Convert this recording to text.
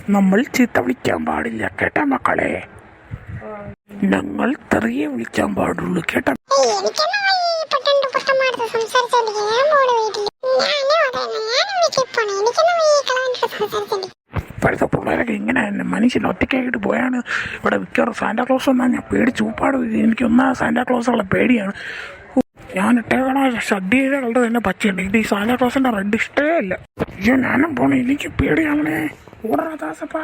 നമ്മൾ ചീത്ത വിളിക്കാൻ പാടില്ല കേട്ടാ മക്കളെ. ഞങ്ങൾ തെറിയെ വിളിക്കാൻ പാടുള്ളൂ കേട്ടാ. ഇപ്പോഴത്തെ പിള്ളേരൊക്കെ ഇങ്ങനെ മനുഷ്യൻ ഒറ്റയ്ക്കായിട്ട് പോയാണ് ഇവിടെ മിക്കവാറും സാന്റാക്ലോസ് വന്നാൽ ഞാൻ പേടിച്ച് ഊപ്പാട്. എനിക്കൊന്നാ സാന്റാക്ലോസുള്ള പേടിയാണ്. ഞാൻ ഇട്ടേക്കണ ഷഡ്ഡിയുടെ കളർ തന്നെ പച്ചയുണ്ട്. ഇത് ഈ സാന്റാക്ലോസിന്റെ റെഡ് ഇഷ്ടമേ ഇല്ല. അയ്യോ ഞാനും പോണേ, എനിക്ക് പേടിയാണേ. ഓടാ ദാസപ്പാ.